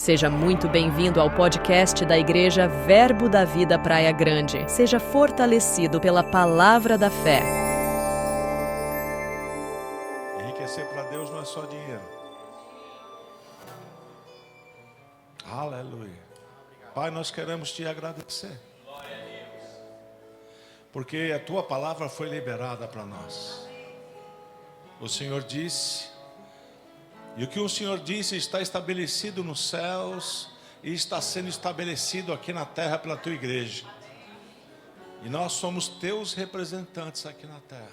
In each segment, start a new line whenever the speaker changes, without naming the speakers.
Seja muito bem-vindo ao podcast da Igreja Verbo da Vida Praia Grande. Seja fortalecido pela palavra da fé.
Enriquecer para Deus não é só dinheiro. Aleluia. Pai, nós queremos te agradecer. Porque a tua palavra foi liberada para nós. O Senhor disse, e o que o Senhor disse está estabelecido nos céus e está sendo estabelecido aqui na terra pela tua igreja. E nós somos teus representantes aqui na terra.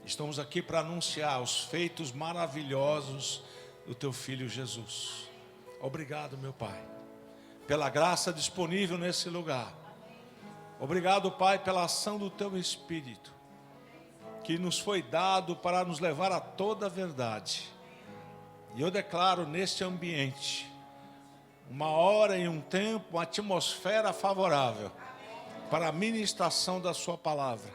Estamos aqui para anunciar os feitos maravilhosos do teu Filho Jesus. Obrigado, meu Pai, pela graça disponível nesse lugar. Obrigado, Pai, pela ação do teu Espírito, que nos foi dado para nos levar a toda a verdade. E eu declaro neste ambiente, uma hora e um tempo, uma atmosfera favorável para a ministração da sua palavra.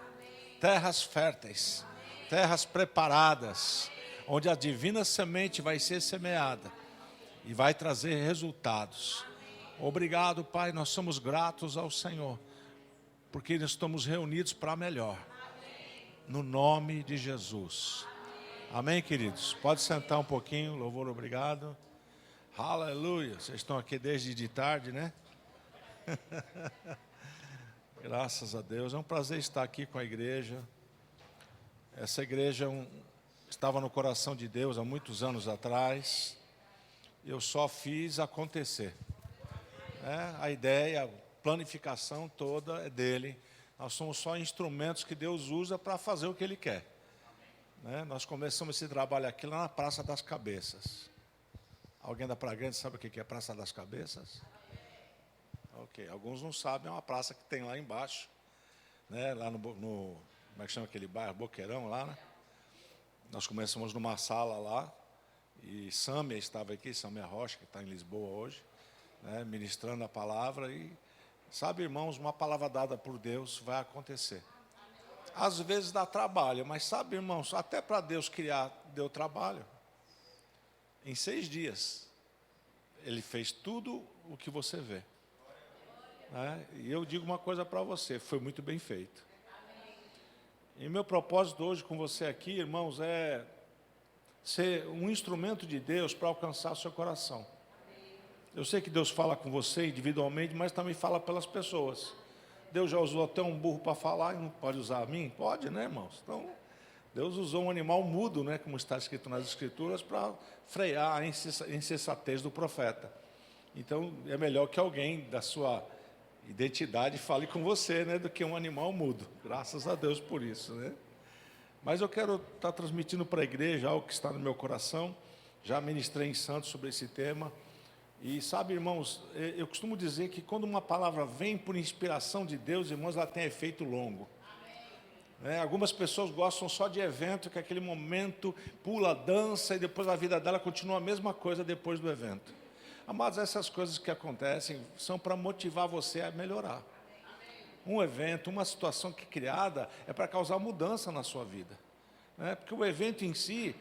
Terras férteis, terras preparadas, onde a divina semente vai ser semeada e vai trazer resultados. Obrigado, Pai, nós somos gratos ao Senhor, porque nós estamos reunidos para melhor. No nome de Jesus. Amém, queridos? Pode sentar um pouquinho, louvor, obrigado. Aleluia. Vocês estão aqui desde de tarde, né? Graças a Deus. É um prazer estar aqui com a igreja. Essa igreja estava no coração de Deus há muitos anos atrás. Eu só fiz acontecer. A ideia, a planificação toda é dele. Nós somos só instrumentos que Deus usa para fazer o que Ele quer. Nós começamos esse trabalho aqui lá na Praça das Cabeças. Alguém da Praia Grande sabe o que é Praça das Cabeças? Ok, alguns não sabem, é uma praça que tem lá embaixo, lá no como é que chama aquele bairro? Boqueirão lá, né? Nós começamos numa sala lá, e Sâmia estava aqui, Sâmia Rocha, que está em Lisboa hoje, ministrando a palavra, e sabe, irmãos, uma palavra dada por Deus vai acontecer. Às vezes dá trabalho, mas sabe, irmãos, até para Deus criar deu trabalho. Em 6 dias, Ele fez tudo o que você vê. E eu digo uma coisa para você, foi muito bem feito. E meu propósito hoje com você aqui, irmãos, é ser um instrumento de Deus para alcançar o seu coração. Eu sei que Deus fala com você individualmente, mas também fala pelas pessoas. Deus já usou até um burro para falar e não pode usar a mim? Pode, né, irmãos? Então, Deus usou um animal mudo, como está escrito nas Escrituras, para frear a insensatez do profeta. Então, é melhor que alguém da sua identidade fale com você, do que um animal mudo. Graças a Deus por isso, Mas eu quero estar transmitindo para a igreja algo que está no meu coração. Já ministrei em Santos sobre esse tema. E sabe, irmãos, eu costumo dizer que quando uma palavra vem por inspiração de Deus, irmãos, ela tem efeito longo. Algumas pessoas gostam só de evento, que é aquele momento, pula, dança, e depois a vida dela continua a mesma coisa depois do evento. Amados, essas coisas que acontecem são para motivar você a melhorar. Um evento, uma situação que é criada, é para causar mudança na sua vida. Porque o evento em si,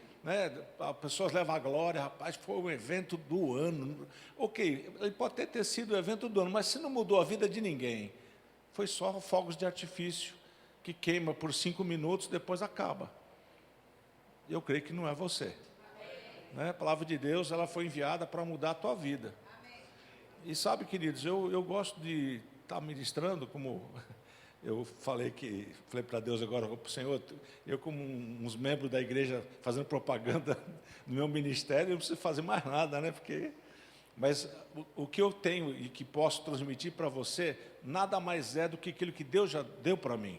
as pessoas levam a glória, rapaz, foi o evento do ano. Ok, ele pode ter sido o evento do ano, mas se não mudou a vida de ninguém, foi só fogos de artifício, que queima por 5 minutos, depois acaba. Eu creio que não é você. A palavra de Deus, ela foi enviada para mudar a tua vida. E sabe, queridos, eu gosto de estar ministrando, como eu falei para Deus agora, para o Senhor, eu como uns membros da igreja fazendo propaganda no meu ministério, eu não preciso fazer mais nada, mas o que eu tenho e que posso transmitir para você, nada mais é do que aquilo que Deus já deu para mim.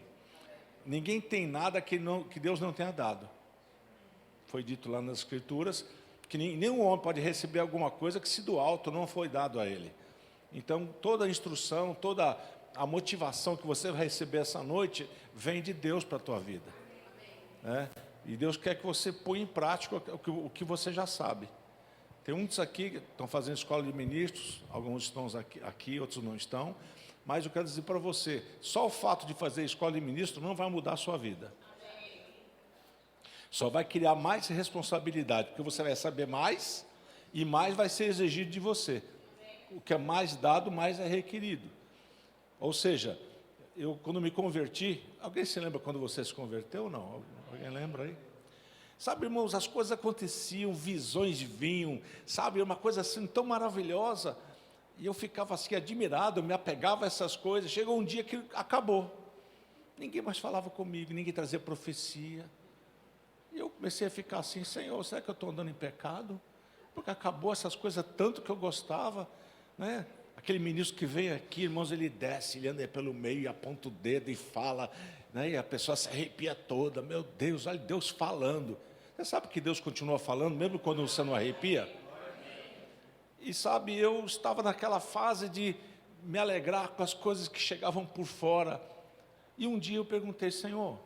Ninguém tem nada que Deus não tenha dado. Foi dito lá nas Escrituras, que nenhum homem pode receber alguma coisa que se do alto não foi dado a ele. Então, toda a instrução, toda a motivação que você vai receber essa noite vem de Deus para a tua vida. E Deus quer que você ponha em prática o que você já sabe. Tem muitos aqui que estão fazendo escola de ministros, alguns estão aqui, outros não estão, mas eu quero dizer para você, só o fato de fazer escola de ministro não vai mudar a sua vida. Só vai criar mais responsabilidade, porque você vai saber mais e mais vai ser exigido de você. O que é mais dado, mais é requerido. Ou seja, eu quando me converti, alguém se lembra quando você se converteu ou não? Alguém lembra aí? Sabe, irmãos, as coisas aconteciam, visões vinham, sabe, uma coisa assim tão maravilhosa, e eu ficava assim admirado, eu me apegava a essas coisas. Chegou um dia que acabou, ninguém mais falava comigo, ninguém trazia profecia, e eu comecei a ficar assim: Senhor, será que eu estou andando em pecado? Porque acabou essas coisas tanto que eu gostava, né? Aquele ministro que veio aqui, irmãos, ele desce, ele anda pelo meio e aponta o dedo e fala, né? E a pessoa se arrepia toda. Meu Deus, olha Deus falando. Você sabe que Deus continua falando, mesmo quando você não arrepia? E sabe, eu estava naquela fase de me alegrar com as coisas que chegavam por fora. E um dia eu perguntei: Senhor,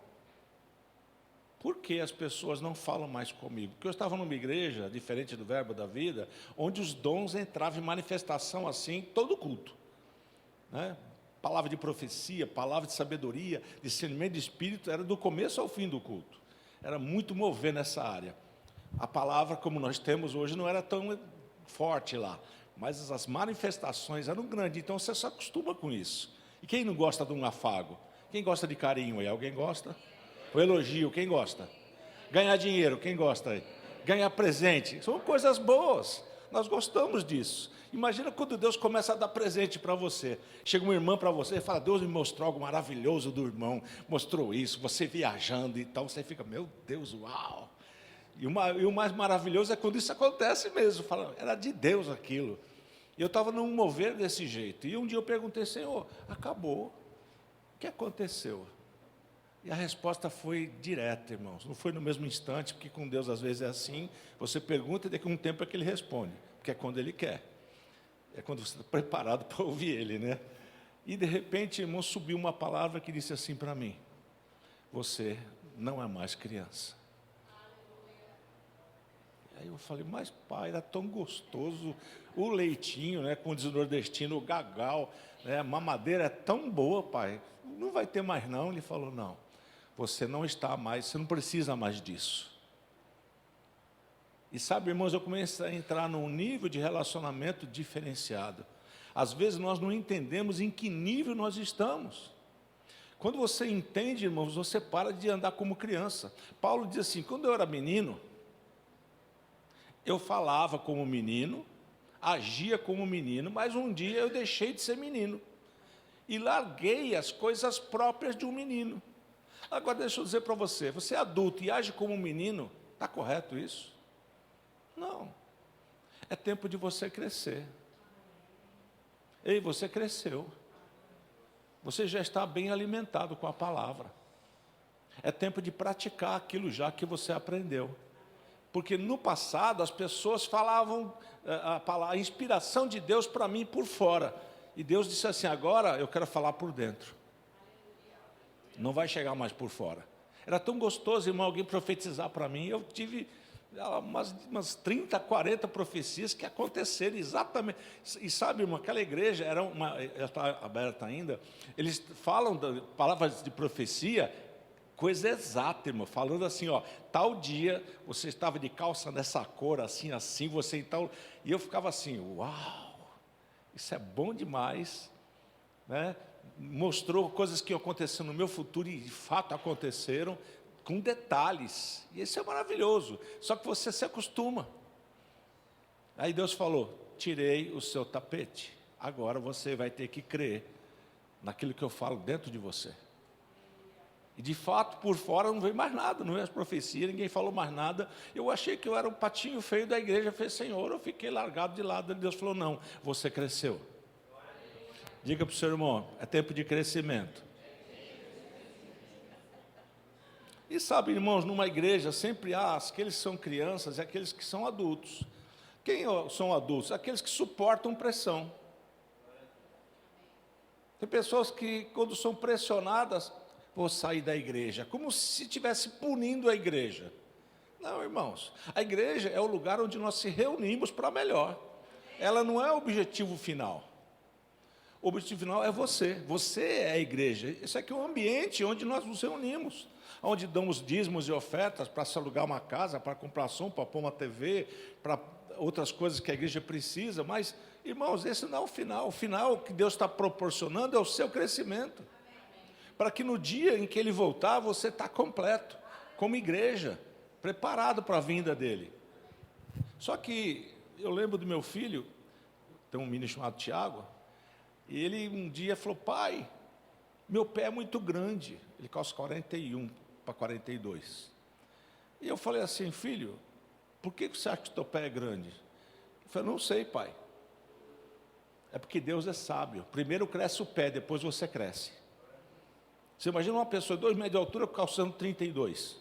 por que as pessoas não falam mais comigo? Porque eu estava numa igreja, diferente do Verbo da Vida, onde os dons entravam em manifestação assim, todo culto, né? Palavra de profecia, palavra de sabedoria, discernimento de espírito, era do começo ao fim do culto. Era muito mover nessa área. A palavra, como nós temos hoje, não era tão forte lá, mas as manifestações eram grandes, então você se acostuma com isso. E quem não gosta de um afago? Quem gosta de carinho aí? Alguém gosta? O elogio, quem gosta? Ganhar dinheiro, quem gosta aí? Ganhar presente, são coisas boas, nós gostamos disso. Imagina quando Deus começa a dar presente para você. Chega uma irmã para você e fala: Deus me mostrou algo maravilhoso do irmão, mostrou isso, você viajando e tal, você fica: meu Deus, uau! E o mais maravilhoso é quando isso acontece mesmo, fala, era de Deus aquilo. E eu estava num mover desse jeito, e um dia eu perguntei: Senhor, acabou, o que aconteceu? E a resposta foi direta, irmãos, não foi no mesmo instante, porque com Deus às vezes é assim, você pergunta e daqui a um tempo é que Ele responde, porque é quando Ele quer, é quando você está preparado para ouvir Ele, né? E de repente, irmão, subiu uma palavra que disse assim para mim: você não é mais criança. Aí eu falei: mas pai, era tão gostoso o leitinho, né, como diz o nordestino, o gagal, né, a mamadeira é tão boa, pai, não vai ter mais não. Ele falou: não, você não está mais, você não precisa mais disso. E sabe, irmãos, eu comecei a entrar num nível de relacionamento diferenciado. Às vezes nós não entendemos em que nível nós estamos. Quando você entende, irmãos, você para de andar como criança. Paulo diz assim: quando eu era menino, eu falava como menino, agia como menino, mas um dia eu deixei de ser menino e larguei as coisas próprias de um menino. Agora deixa eu dizer para você, você é adulto e age como um menino, está correto isso? Não, é tempo de você crescer. Ei, você cresceu, você já está bem alimentado com a palavra, é tempo de praticar aquilo já que você aprendeu. Porque no passado as pessoas falavam a inspiração de Deus para mim por fora. E Deus disse assim: agora eu quero falar por dentro. Não vai chegar mais por fora. Era tão gostoso, irmão, alguém profetizar para mim. Eu tive umas 30, 40 profecias que aconteceram exatamente. E sabe, irmão, aquela igreja ela está aberta ainda. Eles falam de palavras de profecia, coisa exata, irmão, falando assim, ó, tal dia você estava de calça nessa cor, assim, assim, você e tal, e eu ficava assim: uau, isso é bom demais, né? Mostrou coisas que aconteceram no meu futuro e de fato aconteceram, com detalhes, e isso é maravilhoso, só que você se acostuma. Aí Deus falou: tirei o seu tapete, agora você vai ter que crer naquilo que eu falo dentro de você. E de fato, por fora não veio mais nada, não veio as profecias, ninguém falou mais nada. Eu achei que eu era um patinho feio da igreja. Eu falei: Senhor, eu fiquei largado de lado. Deus falou: não, você cresceu. Diga para o seu irmão: é tempo de crescimento. E sabe, irmãos, numa igreja sempre há aqueles que são crianças e aqueles que são adultos. Quem são adultos? Aqueles que suportam pressão. Tem pessoas que, quando são pressionadas, vou sair da igreja, como se estivesse punindo a igreja. Não, irmãos, a igreja é o lugar onde nós se reunimos para melhor. Ela não é o objetivo final. O objetivo final é você é a igreja. Isso aqui é um ambiente onde nós nos reunimos, onde damos dízimos e ofertas para se alugar uma casa, para comprar som, para pôr uma TV, para outras coisas que a igreja precisa, mas, irmãos, esse não é o final. O final que Deus está proporcionando é o seu crescimento. Para que no dia em que Ele voltar, você está completo, como igreja, preparado para a vinda dEle. Só que eu lembro do meu filho, tem um menino chamado Tiago, e ele um dia falou: pai, meu pé é muito grande. Ele calça 41 para 42. E eu falei assim: filho, por que você acha que o teu pé é grande? Ele falou: não sei, pai. É porque Deus é sábio. Primeiro cresce o pé, depois você cresce. Você imagina uma pessoa de 2 metros de altura calçando 32.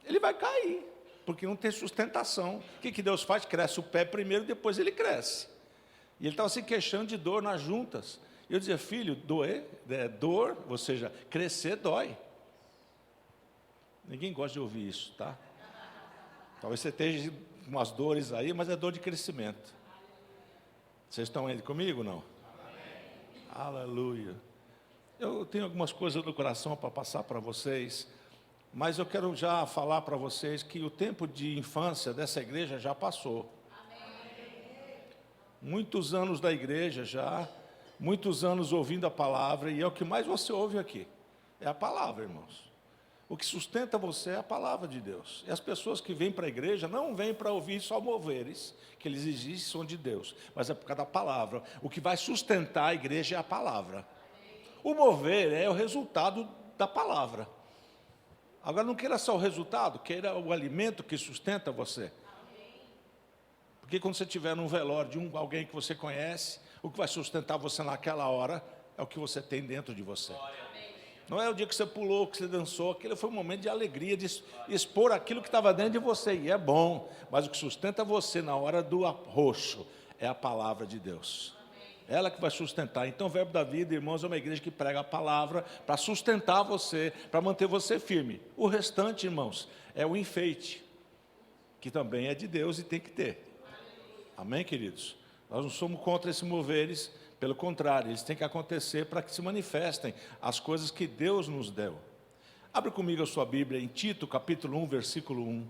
Ele vai cair, porque não tem sustentação. O que Deus faz? Cresce o pé primeiro, depois ele cresce. E ele estava se queixando de dor nas juntas. E eu dizia: filho, dor, ou seja, crescer dói. Ninguém gosta de ouvir isso, tá? Talvez você esteja com umas dores aí, mas é dor de crescimento. Vocês estão aí comigo, não? Amém. Aleluia. Eu tenho algumas coisas no coração para passar para vocês, mas eu quero já falar para vocês que o tempo de infância dessa igreja já passou. Amém. Muitos anos da igreja já, muitos anos ouvindo a palavra, e é o que mais você ouve aqui, é a palavra, irmãos. O que sustenta você é a palavra de Deus. E as pessoas que vêm para a igreja não vêm para ouvir só moveres, que eles existem, são de Deus, mas é por causa da palavra. O que vai sustentar a igreja é a palavra. O mover é o resultado da palavra. Agora não queira só o resultado, queira o alimento que sustenta você. Porque quando você estiver num velório de alguém que você conhece, o que vai sustentar você naquela hora é o que você tem dentro de você. Não é o dia que você pulou, que você dançou, aquele foi um momento de alegria, de expor aquilo que estava dentro de você, e é bom, mas o que sustenta você na hora do arroxo é a palavra de Deus. Ela que vai sustentar. Então o Verbo da Vida, irmãos, é uma igreja que prega a palavra para sustentar você, para manter você firme. O restante, irmãos, é o enfeite, que também é de Deus e tem que ter. Amém, queridos? Nós não somos contra esses moveres. Pelo contrário, eles têm que acontecer para que se manifestem as coisas que Deus nos deu. Abre comigo a sua Bíblia em Tito, capítulo 1, versículo 1.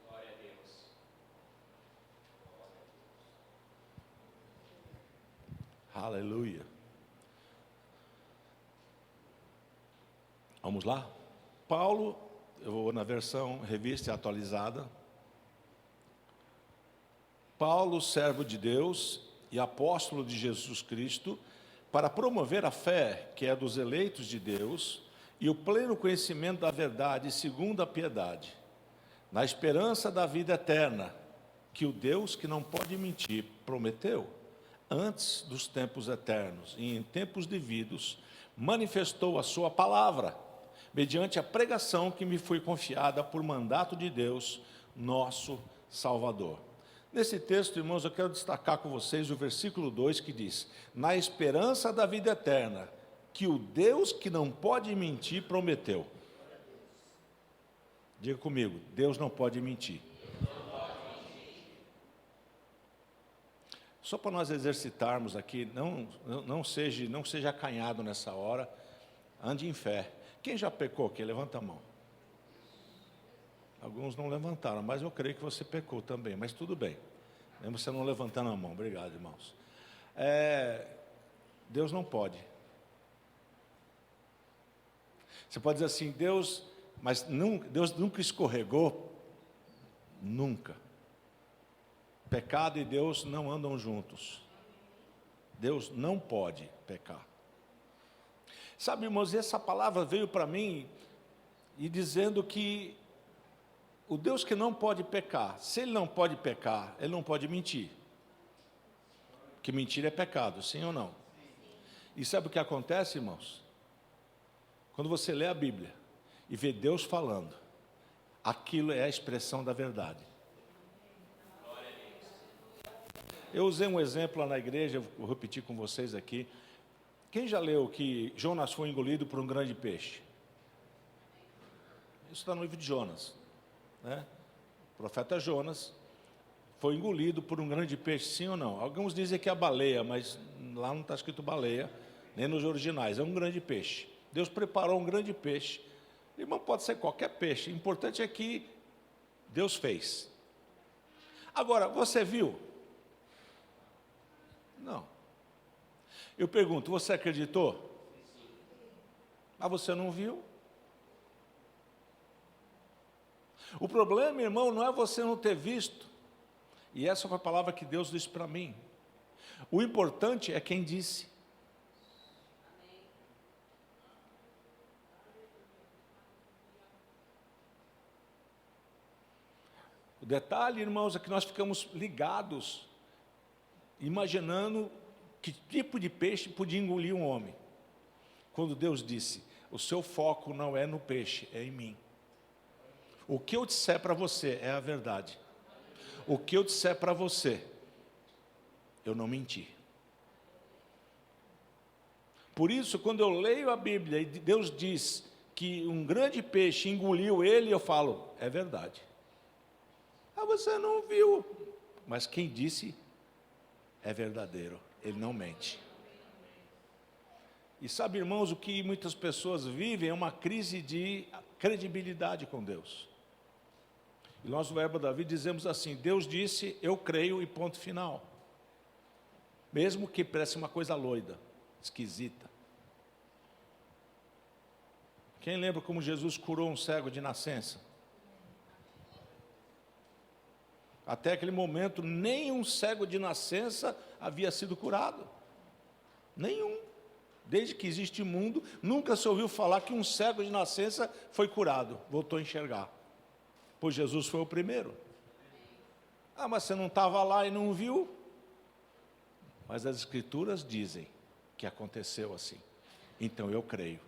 Glória a Deus.
Aleluia. Vamos lá? Paulo, eu vou na versão revista atualizada. Paulo, servo de Deus e apóstolo de Jesus Cristo, para promover a fé que é dos eleitos de Deus e o pleno conhecimento da verdade segundo a piedade, na esperança da vida eterna, que o Deus que não pode mentir prometeu, antes dos tempos eternos e em tempos devidos, manifestou a sua palavra, mediante a pregação que me foi confiada por mandato de Deus, nosso Salvador. Nesse texto, irmãos, eu quero destacar com vocês o versículo 2 que diz: na esperança da vida eterna, que o Deus que não pode mentir prometeu. Diga comigo: Deus não pode mentir. Só para nós exercitarmos aqui, não seja acanhado nessa hora, ande em fé. Quem já pecou aqui? Levanta a mão. Alguns não levantaram, mas eu creio que você pecou também, mas tudo bem. Mesmo você não levantando a mão. Obrigado, irmãos. Deus não pode. Você pode dizer assim: Deus, mas Deus nunca escorregou? Nunca. Pecado e Deus não andam juntos. Deus não pode pecar. Sabe, irmãos, essa palavra veio para mim e dizendo que o Deus que não pode pecar, se Ele não pode pecar, Ele não pode mentir. Porque mentir é pecado, sim ou não? E sabe o que acontece, irmãos? Quando você lê a Bíblia e vê Deus falando, aquilo é a expressão da verdade. Eu usei um exemplo lá na igreja, vou repetir com vocês aqui. Quem já leu que Jonas foi engolido por um grande peixe? Isso está no livro de Jonas, né? O profeta Jonas foi engolido por um grande peixe, sim ou não? Alguns dizem que é a baleia, mas lá não está escrito baleia, nem nos originais, é um grande peixe. Deus preparou um grande peixe. Irmão, pode ser qualquer peixe, o importante é que Deus fez. Agora, você viu? Não. Eu pergunto, você acreditou? Mas você não viu? O problema, irmão, não é você não ter visto. E essa foi a palavra que Deus disse para mim. O importante é quem disse. O detalhe, irmãos, é que nós ficamos ligados, imaginando que tipo de peixe podia engolir um homem. Quando Deus disse, o seu foco não é no peixe, é em mim. O que eu disser para você é a verdade. O que eu disser para você, eu não menti. Por isso, quando eu leio a Bíblia e Deus diz que um grande peixe engoliu ele, eu falo, é verdade. Ah, você não viu. Mas quem disse é verdadeiro, ele não mente. E sabe, irmãos, o que muitas pessoas vivem é uma crise de credibilidade com Deus. E nós, no Verbo da Vida, dizemos assim, Deus disse, eu creio e ponto final. Mesmo que pareça uma coisa loida, esquisita. Quem lembra como Jesus curou um cego de nascença? Até aquele momento, nenhum cego de nascença havia sido curado. Nenhum. Desde que existe mundo, nunca se ouviu falar que um cego de nascença foi curado, voltou a enxergar. Pois Jesus foi o primeiro. Ah, mas você não estava lá e não viu? Mas as Escrituras dizem que aconteceu assim. Então eu creio.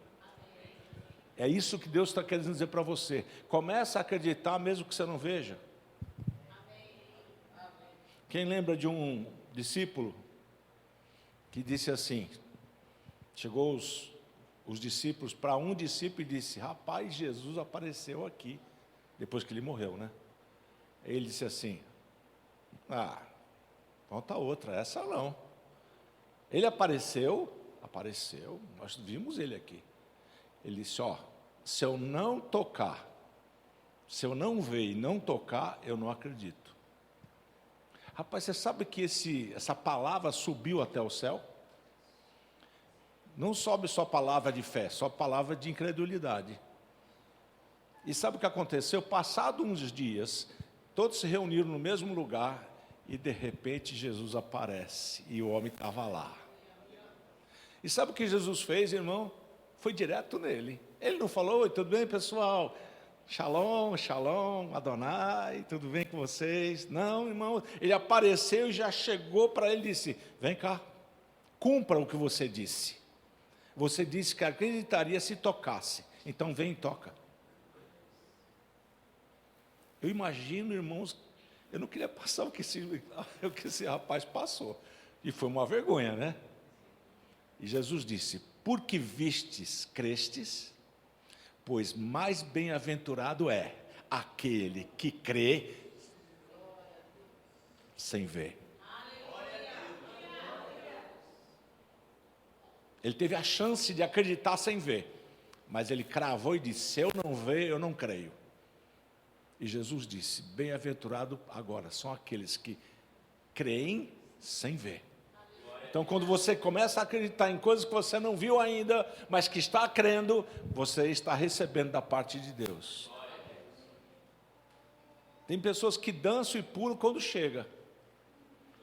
É isso que Deus está querendo dizer para você. Começa a acreditar mesmo que você não veja. Quem lembra de um discípulo que disse assim, chegou os discípulos para um discípulo e disse, rapaz, Jesus apareceu aqui, depois que ele morreu, né? Ele disse assim, conta outra, essa não. Ele apareceu, nós vimos ele aqui. Ele disse, se eu não tocar, se eu não ver e não tocar, eu não acredito. Rapaz, você sabe que essa palavra subiu até o céu? Não sobe só palavra de fé, só palavra de incredulidade. E sabe o que aconteceu? Passado uns dias, todos se reuniram no mesmo lugar e de repente Jesus aparece e o homem estava lá. E sabe o que Jesus fez, irmão? Foi direto nele. Ele não falou, oi, tudo bem, pessoal? Shalom, shalom, Adonai, tudo bem com vocês? Não, irmão, ele apareceu e já chegou para ele e disse, vem cá, cumpra o que você disse. Você disse que acreditaria se tocasse, então vem e toca. Eu imagino, irmãos, eu não queria passar o que esse rapaz passou, e foi uma vergonha, né? E Jesus disse, porque vistes, crestes, pois mais bem-aventurado é aquele que crê sem ver. Ele teve a chance de acreditar sem ver, mas ele cravou e disse, se eu não ver, eu não creio. E Jesus disse, bem-aventurado agora são aqueles que creem sem ver. Então, quando você começa a acreditar em coisas que você não viu ainda, mas que está crendo, você está recebendo da parte de Deus. Tem pessoas que dançam e pulam quando chega,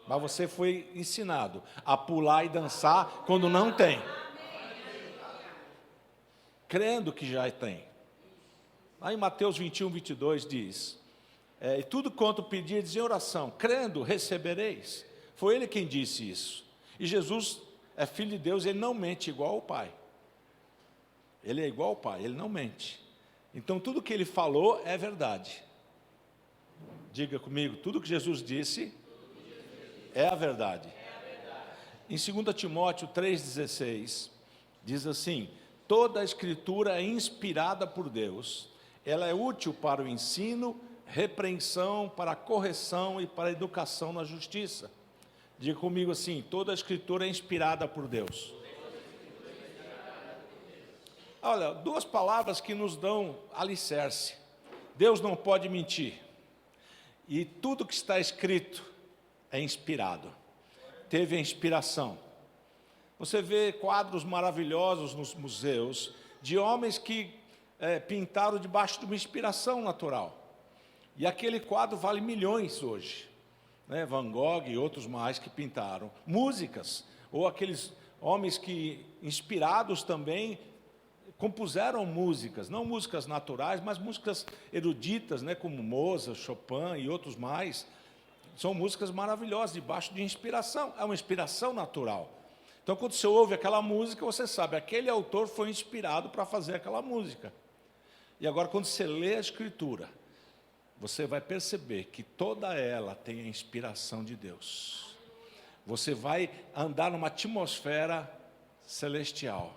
mas você foi ensinado a pular e dançar quando não tem, crendo que já tem. Lá em Mateus 21, 22 diz, e tudo quanto pedirdes em oração, crendo, recebereis. Foi ele quem disse isso. E Jesus é filho de Deus, ele não mente igual ao Pai. Ele é igual ao Pai, ele não mente. Então tudo que ele falou é verdade. Diga comigo, tudo que Jesus disse é a verdade. Em 2 Timóteo 3,16, diz assim, toda a Escritura é inspirada por Deus, ela é útil para o ensino, repreensão, para a correção e para a educação na justiça. Diga comigo assim, toda a Escritura é inspirada por Deus. Olha, duas palavras que nos dão alicerce. Deus não pode mentir. E tudo que está escrito é inspirado. Teve a inspiração. Você vê quadros maravilhosos nos museus de homens que pintaram debaixo de uma inspiração natural. E aquele quadro vale milhões hoje. Van Gogh e outros mais que pintaram. Músicas, ou aqueles homens que, inspirados também, compuseram músicas, não músicas naturais, mas músicas eruditas, como Mozart, Chopin e outros mais. São músicas maravilhosas, debaixo de inspiração. É uma inspiração natural. Então, quando você ouve aquela música, você sabe, aquele autor foi inspirado para fazer aquela música. E agora, quando você lê a Escritura, você vai perceber que toda ela tem a inspiração de Deus. Você vai andar numa atmosfera celestial.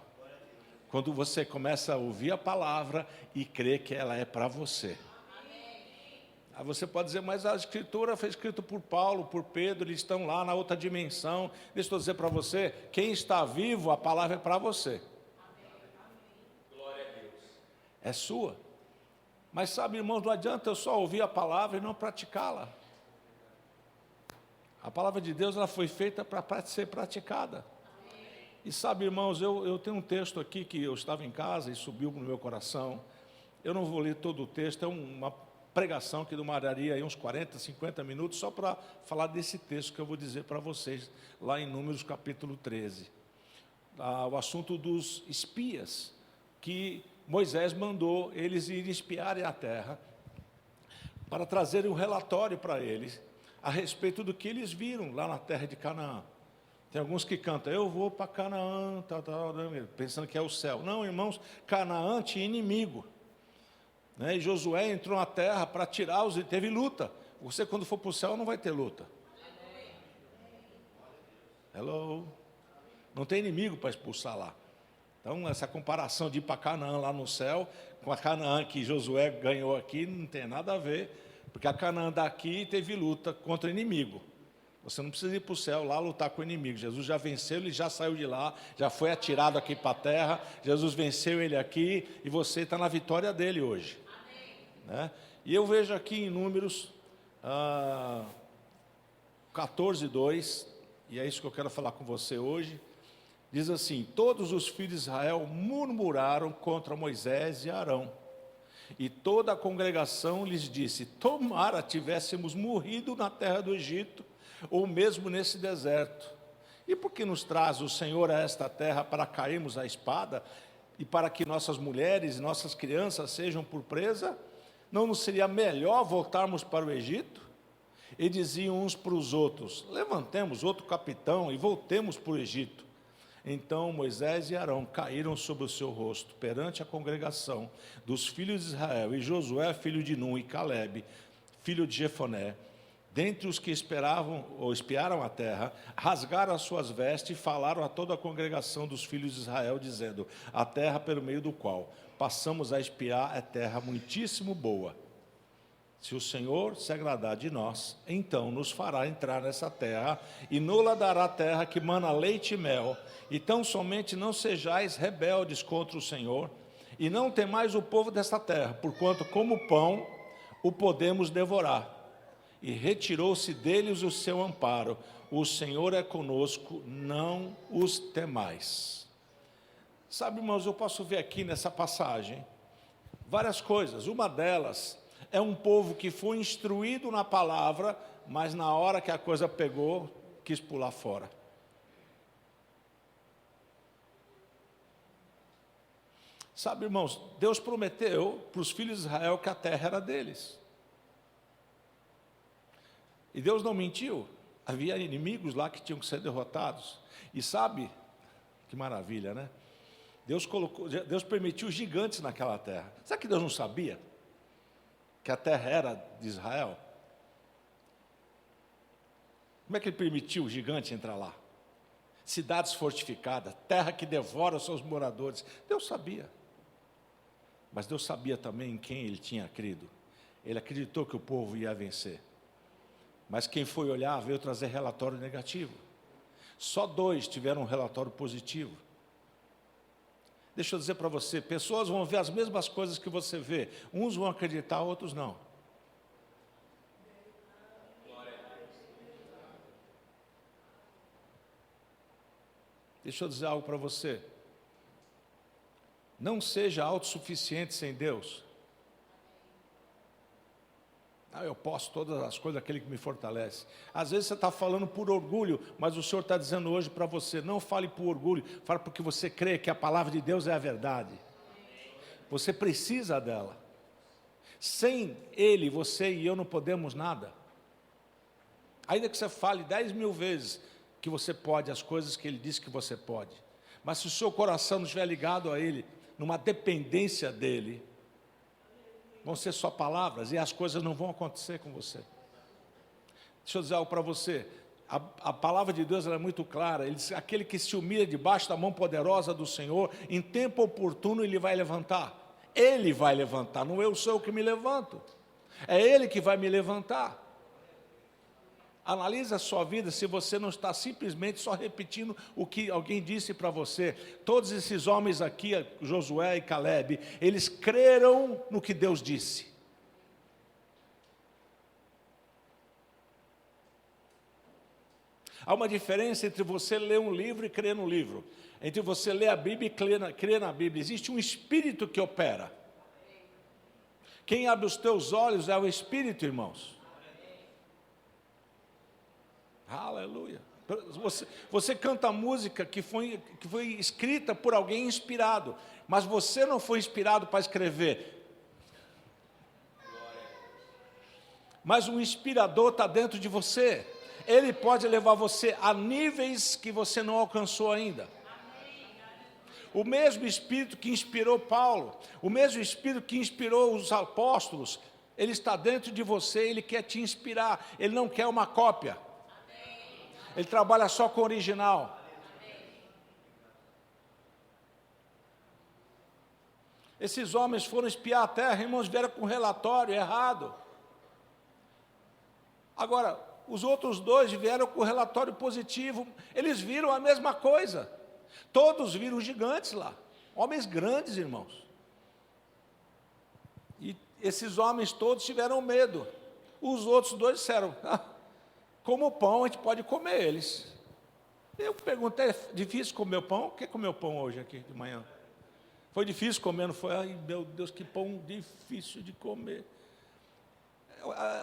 Quando você começa a ouvir a palavra e crer que ela é para você. Aí você pode dizer, mas a Escritura foi escrita por Paulo, por Pedro, eles estão lá na outra dimensão. Deixa eu dizer para você, quem está vivo, a palavra é para você.
Glória a Deus.
É sua. Mas sabe, irmãos, não adianta eu só ouvir a palavra e não praticá-la. A palavra de Deus ela foi feita para ser praticada. E sabe, irmãos, eu tenho um texto aqui que eu estava em casa e subiu no meu coração. Eu não vou ler todo o texto, é uma pregação que demoraria aí uns 40, 50 minutos, só para falar desse texto que eu vou dizer para vocês, lá em Números capítulo 13. O assunto dos espias, que Moisés mandou eles irem espiarem a terra, para trazerem um relatório para eles, a respeito do que eles viram lá na terra de Canaã. Tem alguns que cantam, eu vou para Canaã, pensando que é o céu. Não, irmãos, Canaã tinha inimigo. E Josué entrou na terra para tirar os... Teve luta. Você, quando for para o céu, não vai ter luta. Hello. Não tem inimigo para expulsar lá. Então, essa comparação de ir para Canaã lá no céu, com a Canaã que Josué ganhou aqui, não tem nada a ver. Porque a Canaã daqui teve luta contra o inimigo. Você não precisa ir para o céu lá lutar com o inimigo. Jesus já venceu, ele já saiu de lá, já foi atirado aqui para a terra. Jesus venceu ele aqui e você está na vitória dele hoje. E eu vejo aqui em Números 14:2, e é isso que eu quero falar com você hoje. Diz assim: todos os filhos de Israel murmuraram contra Moisés e Arão. E toda a congregação lhes disse: tomara tivéssemos morrido na terra do Egito, ou mesmo nesse deserto. E por que nos traz o Senhor a esta terra para cairmos à espada, e para que nossas mulheres e nossas crianças sejam por presa? Não nos seria melhor voltarmos para o Egito? E diziam uns para os outros: levantemos outro capitão e voltemos para o Egito. Então Moisés e Arão caíram sobre o seu rosto perante a congregação dos filhos de Israel, e Josué, filho de Nun, e Calebe, filho de Jefoné, dentre os que esperavam ou espiaram a terra, rasgaram as suas vestes e falaram a toda a congregação dos filhos de Israel, dizendo: a terra pelo meio do qual passamos a espiar é terra muitíssimo boa. Se o Senhor se agradar de nós, então nos fará entrar nessa terra, e nos dará a terra que mana leite e mel. Então somente não sejais rebeldes contra o Senhor, e não temais o povo desta terra, porquanto como pão o podemos devorar. E retirou-se deles o seu amparo. O Senhor é conosco, não os temais. Sabe, irmãos, eu posso ver aqui nessa passagem várias coisas. Uma delas é um povo que foi instruído na palavra, mas na hora que a coisa pegou, quis pular fora. Sabe, irmãos, Deus prometeu para os filhos de Israel que a terra era deles. E Deus não mentiu. Havia inimigos lá que tinham que ser derrotados. E sabe, que maravilha, né? Deus permitiu gigantes naquela terra. Será que Deus não sabia que a terra era de Israel? Como é que ele permitiu o gigante entrar lá? Cidades fortificadas, terra que devora os seus moradores. Deus sabia. Mas Deus sabia também em quem ele tinha crido. Ele acreditou que o povo ia vencer. Mas quem foi olhar veio trazer relatório negativo. Só 2 tiveram um relatório positivo. Deixa eu dizer para você, pessoas vão ver as mesmas coisas que você vê. Uns vão acreditar, outros não. Deixa eu dizer algo para você. Não seja autossuficiente sem Deus. Eu posso todas as coisas daquele que me fortalece. Às vezes você está falando por orgulho, mas o Senhor está dizendo hoje para você, não fale por orgulho, fale porque você crê que a palavra de Deus é a verdade. Você precisa dela. Sem Ele, você e eu não podemos nada. Ainda que você fale 10.000 vezes que você pode as coisas que Ele disse que você pode. Mas se o seu coração não estiver ligado a Ele, numa dependência dEle, vão ser só palavras e as coisas não vão acontecer com você. Deixa eu dizer algo para você. A palavra de Deus ela é muito clara. Ele diz, aquele que se humilha debaixo da mão poderosa do Senhor, em tempo oportuno Ele vai levantar. Ele vai levantar, não eu sou o que me levanto. É Ele que vai me levantar. Analise a sua vida se você não está simplesmente só repetindo o que alguém disse para você. Todos esses homens aqui, Josué e Caleb, eles creram no que Deus disse. Há uma diferença entre você ler um livro e crer no livro. Entre você ler a Bíblia e crer na Bíblia. Existe um Espírito que opera. Quem abre os teus olhos é o Espírito, irmãos. Aleluia. Você canta música que foi escrita por alguém inspirado, mas você não foi inspirado para escrever. Mas um inspirador está dentro de você. Ele pode levar você a níveis que você não alcançou ainda. O mesmo Espírito que inspirou Paulo, o mesmo Espírito que inspirou os apóstolos, ele está dentro de você, ele quer te inspirar, ele não quer uma cópia. Ele trabalha só com o original. Esses homens foram espiar a terra, irmãos, vieram com um relatório errado. Agora, os outros dois vieram com um relatório positivo, eles viram a mesma coisa. Todos viram gigantes lá, homens grandes, irmãos. E esses homens todos tiveram medo. Os outros dois disseram, como pão, a gente pode comer eles. Eu perguntei, é difícil comer o pão? O que comeu pão hoje aqui de manhã? Foi difícil comer, não foi? Ai, meu Deus, que pão difícil de comer.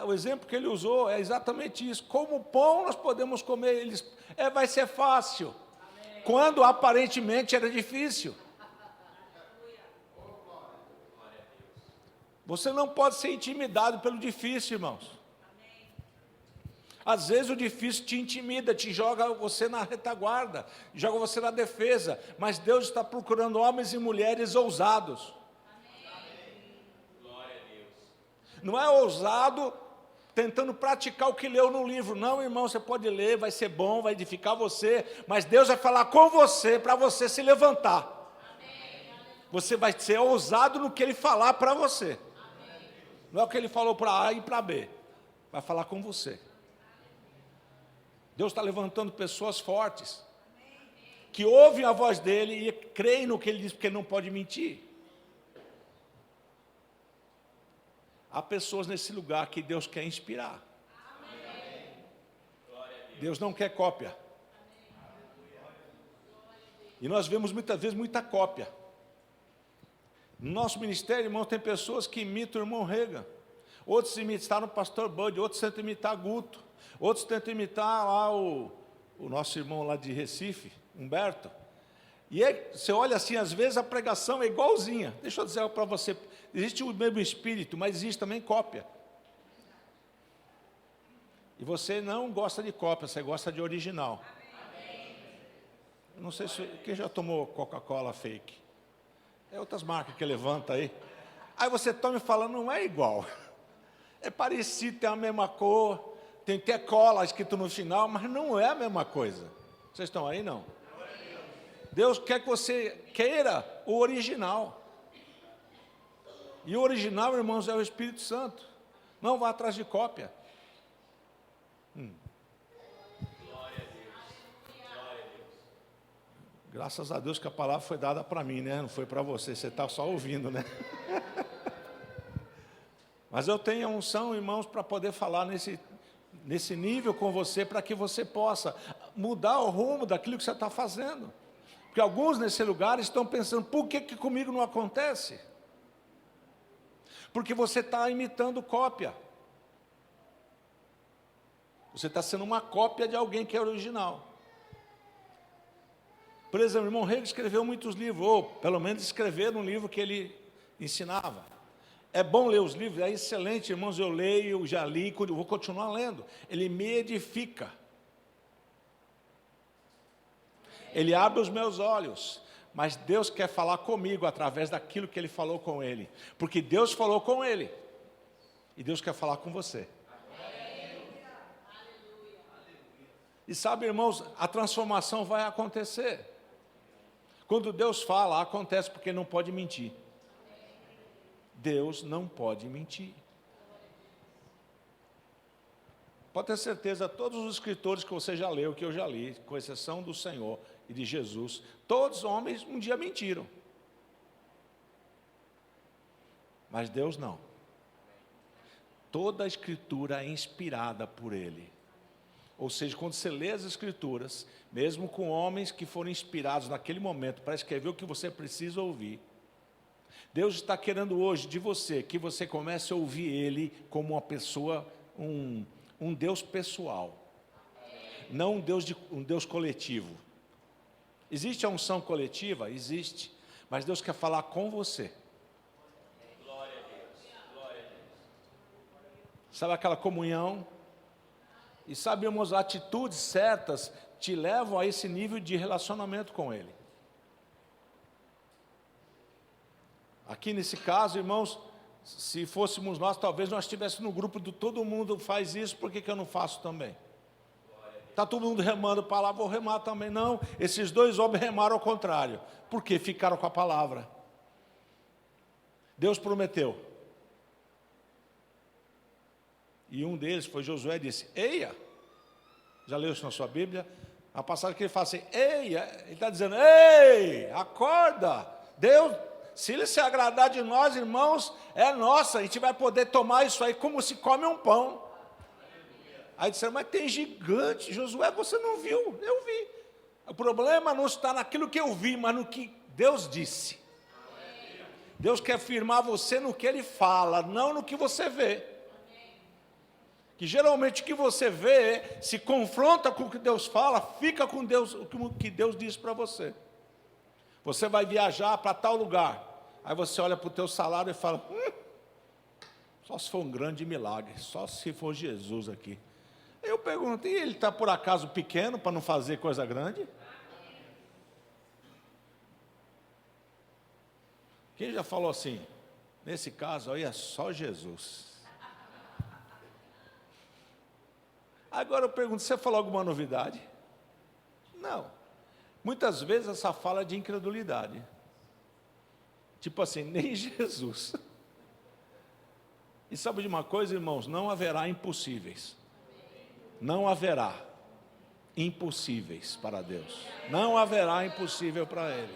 O exemplo que ele usou é exatamente isso. Como pão nós podemos comer eles? Vai ser fácil. Amém. Quando aparentemente era difícil. Você não pode ser intimidado pelo difícil, irmãos. Às vezes o difícil te intimida, te joga você na retaguarda, joga você na defesa, mas Deus está procurando homens e mulheres ousados. Amém. Glória a Deus. Não é ousado tentando praticar o que leu no livro, não, irmão, você pode ler, vai ser bom, vai edificar você, mas Deus vai falar com você, para você se levantar. Amém. Você vai ser ousado no que Ele falar para você. Amém. Não é o que Ele falou para A e para B, vai falar com você. Deus está levantando pessoas fortes, que ouvem a voz dEle e creem no que Ele diz, porque Ele não pode mentir. Há pessoas nesse lugar que Deus quer inspirar. Deus não quer cópia. E nós vemos muitas vezes muita cópia. No nosso ministério, irmãos, tem pessoas que imitam o irmão Reagan. Outros imitaram o pastor Bud, outros tentam imitar Guto. Outros tentam imitar lá o nosso irmão lá de Recife, Humberto. E você olha assim, às vezes a pregação é igualzinha. Deixa eu dizer algo para você. Existe o mesmo espírito, mas existe também cópia. E você não gosta de cópia, você gosta de original. Eu não sei se quem já tomou Coca-Cola fake. É outras marcas que levanta aí. Aí você toma e fala, não é igual. É parecido, tem a mesma cor. Tem até cola escrito no final, mas não é a mesma coisa. Vocês estão aí, não? Deus quer que você queira o original. E o original, irmãos, é o Espírito Santo. Não vá atrás de cópia. Glória a Deus. Glória a Deus. Graças a Deus que a palavra foi dada para mim, né? Não foi para você, você está só ouvindo, né? Mas eu tenho a unção, irmãos, para poder falar nesse nível com você, para que você possa mudar o rumo daquilo que você está fazendo. Porque alguns nesse lugar estão pensando, por que comigo não acontece? Porque você está imitando cópia. Você está sendo uma cópia de alguém que é original. Por exemplo, o irmão Rego escreveu muitos livros, ou pelo menos escreveram um livro que ele ensinava. É bom ler os livros, é excelente, irmãos, eu leio, já li, vou continuar lendo. Ele me edifica. Ele abre os meus olhos, mas Deus quer falar comigo através daquilo que Ele falou com ele. Porque Deus falou com ele, e Deus quer falar com você. E sabe, irmãos, a transformação vai acontecer. Quando Deus fala, acontece porque não pode mentir. Deus não pode mentir. Pode ter certeza, todos os escritores que você já leu, que eu já li, com exceção do Senhor e de Jesus, todos homens um dia mentiram. Mas Deus não. Toda a escritura é inspirada por Ele. Ou seja, quando você lê as escrituras, mesmo com homens que foram inspirados naquele momento para escrever o que você precisa ouvir, Deus está querendo hoje de você, que você comece a ouvir Ele como uma pessoa, um Deus pessoal, não um Deus coletivo. Existe a unção coletiva? Existe, mas Deus quer falar com você.
Glória a Deus, glória a Deus.
Sabe aquela comunhão? E sabe, irmãos, atitudes certas te levam a esse nível de relacionamento com Ele. Aqui nesse caso, irmãos, se fôssemos nós, talvez nós estivéssemos no grupo do todo mundo faz isso, por que eu não faço também? Está todo mundo remando para lá, vou remar também. Não, esses dois homens remaram ao contrário. Por quê? Ficaram com a palavra. Deus prometeu. E um deles foi Josué e disse, eia, já leu isso na sua Bíblia? A passagem que ele fala assim, eia, ele está dizendo, ei, acorda, Deus, se Ele se agradar de nós, irmãos, é nossa, a gente vai poder tomar isso aí como se come um pão. Aí disseram, mas tem gigante, Josué, você não viu? Eu vi. O problema não está naquilo que eu vi, mas no que Deus disse. Deus quer firmar você no que Ele fala, não no que você vê. Que geralmente o que você vê se confronta com o que Deus fala, fica com Deus, o que Deus diz para você. Você vai viajar para tal lugar, aí você olha para o teu salário e fala, só se for um grande milagre, só se for Jesus aqui. Eu pergunto, e ele está por acaso pequeno para não fazer coisa grande? Quem já falou assim, nesse caso aí é só Jesus. Agora eu pergunto, você falou alguma novidade? Não. Muitas vezes essa fala é de incredulidade. Tipo assim, nem Jesus. E sabe de uma coisa, irmãos? Não haverá impossíveis. Não haverá impossíveis para Deus. Não haverá impossível para Ele.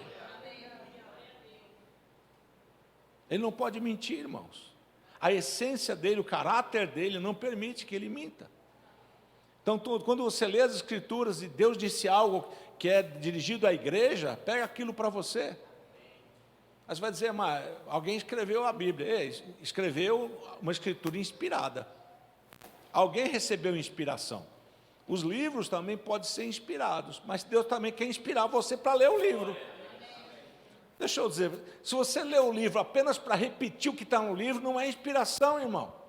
Ele não pode mentir, irmãos. A essência dele, o caráter dele não permite que ele minta. Então, quando você lê as Escrituras e Deus disse algo que é dirigido à igreja, pega aquilo para você. Aí você vai dizer, mas alguém escreveu a Bíblia. Escreveu uma escritura inspirada. Alguém recebeu inspiração. Os livros também podem ser inspirados, mas Deus também quer inspirar você para ler o livro. Deixa eu dizer, se você lê o livro apenas para repetir o que está no livro, não é inspiração, irmão.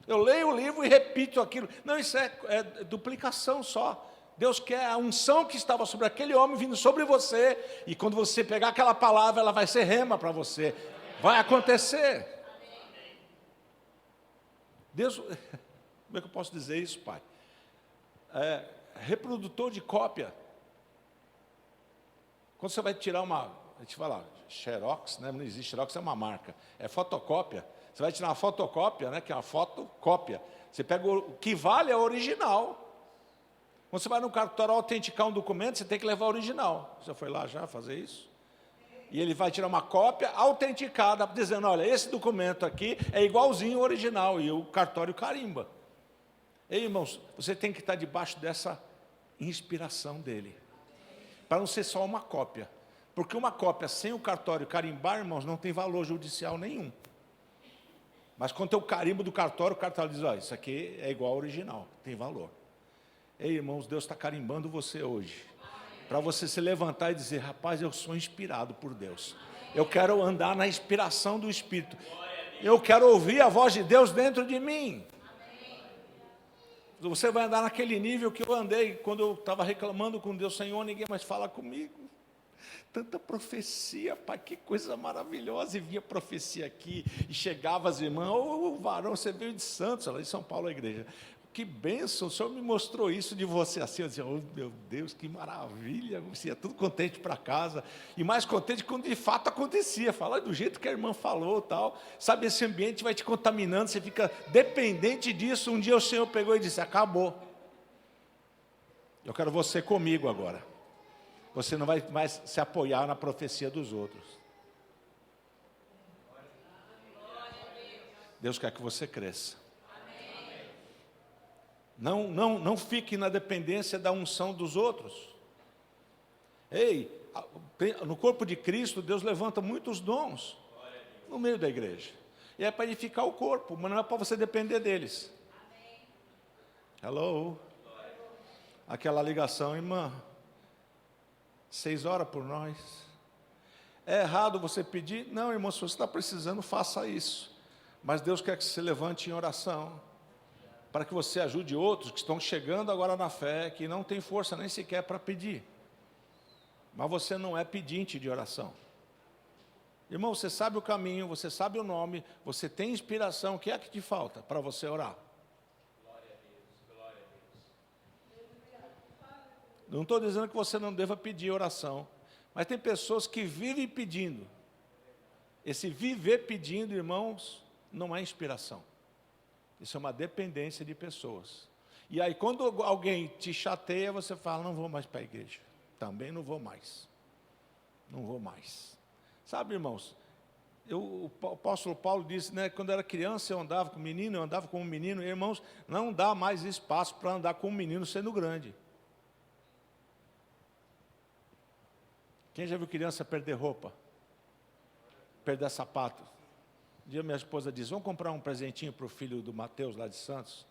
Eu leio o livro e repito aquilo. Não, isso é duplicação só. Deus quer a unção que estava sobre aquele homem vindo sobre você. E quando você pegar aquela palavra, ela vai ser rema para você. Vai acontecer. Deus, como é que eu posso dizer isso, pai? Reprodutor de cópia. Quando você vai tirar a gente fala, xerox, né? Não existe xerox, é uma marca. É fotocópia. Você vai tirar uma fotocópia, né, que é uma fotocópia. Você pega o que vale é o original. Quando você vai no cartório autenticar um documento, você tem que levar o original. Você foi lá já fazer isso? E ele vai tirar uma cópia autenticada, dizendo, olha, esse documento aqui é igualzinho ao original, e o cartório carimba. Ei, irmãos, você tem que estar debaixo dessa inspiração dele, para não ser só uma cópia. Porque uma cópia sem o cartório carimbar, irmãos, não tem valor judicial nenhum. Mas quando tem o carimbo do cartório, o cartório diz, isso aqui é igual ao original, tem valor. Ei, irmãos, Deus está carimbando você hoje, para você se levantar e dizer, rapaz, eu sou inspirado por Deus. Eu quero andar na inspiração do Espírito. Eu quero ouvir a voz de Deus dentro de mim. Você vai andar naquele nível que eu andei, quando eu estava reclamando com Deus, Senhor, ninguém mais fala comigo. Tanta profecia, pai, que coisa maravilhosa, e vinha profecia aqui, e chegava as irmãs, varão, você veio de Santos, lá de São Paulo, a igreja. Que bênção, o Senhor me mostrou isso de você assim. Eu dizia, meu Deus, que maravilha. Você ia tudo contente para casa. E mais contente quando de fato acontecia. Falar do jeito que a irmã falou tal. Sabe, esse ambiente vai te contaminando, você fica dependente disso. Um dia o Senhor pegou e disse, acabou. Eu quero você comigo agora. Você não vai mais se apoiar na profecia dos outros. Deus quer que você cresça. Não fique na dependência da unção dos outros. Ei, no corpo de Cristo, Deus levanta muitos dons no meio da igreja. E é para edificar o corpo, mas não é para você depender deles. Hello? Aquela ligação, irmã, 6 horas por nós. É errado você pedir? Não, irmão, se você está precisando, faça isso. Mas Deus quer que você levante em oração, para que você ajude outros que estão chegando agora na fé, que não tem força nem sequer para pedir. Mas você não é pedinte de oração. Irmão, você sabe o caminho, você sabe o nome, você tem inspiração, o que é que te falta para você orar?
Glória a Deus, glória a Deus.
Não estou dizendo que você não deva pedir oração, mas tem pessoas que vivem pedindo. Esse viver pedindo, irmãos, não é inspiração. Isso é uma dependência de pessoas. E aí quando alguém te chateia, você fala, não vou mais para a igreja. Também não vou mais. Não vou mais. Sabe, irmãos, o apóstolo Paulo disse, né, quando eu era criança eu andava com menino, eu andava com um menino. E, irmãos, não dá mais espaço para andar com um menino sendo grande. Quem já viu criança perder roupa? Perder sapato? Um dia minha esposa diz, vamos comprar um presentinho para o filho do Mateus, lá de Santos.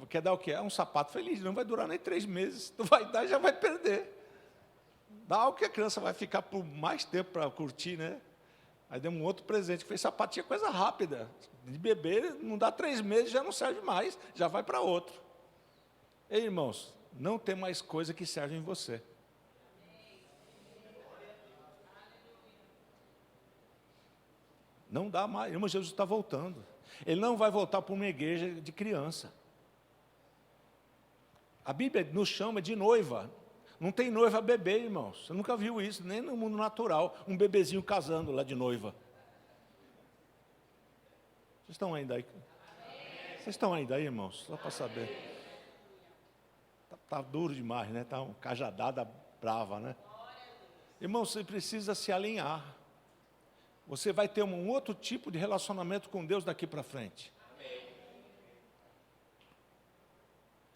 Quer dar o quê? É um sapato feliz, não vai durar nem 3 meses. Tu vai dar e já vai perder. Dá algo que a criança vai ficar por mais tempo para curtir, né? Aí deu um outro presente, que fez sapatinha, coisa rápida. De bebê, não dá 3 meses, já não serve mais, já vai para outro. Ei, irmãos, não tem mais coisa que serve em você. Não dá mais, irmão, Jesus está voltando. Ele não vai voltar para uma igreja de criança. A Bíblia nos chama de noiva. Não tem noiva bebê, irmãos. Você nunca viu isso, nem no mundo natural. Um bebezinho casando lá de noiva. Vocês estão ainda aí? Vocês estão ainda aí, irmãos? Só para saber. Está duro demais, né? Está uma cajadada brava, né? Irmão, você precisa se alinhar. Você vai ter um outro tipo de relacionamento com Deus daqui para frente.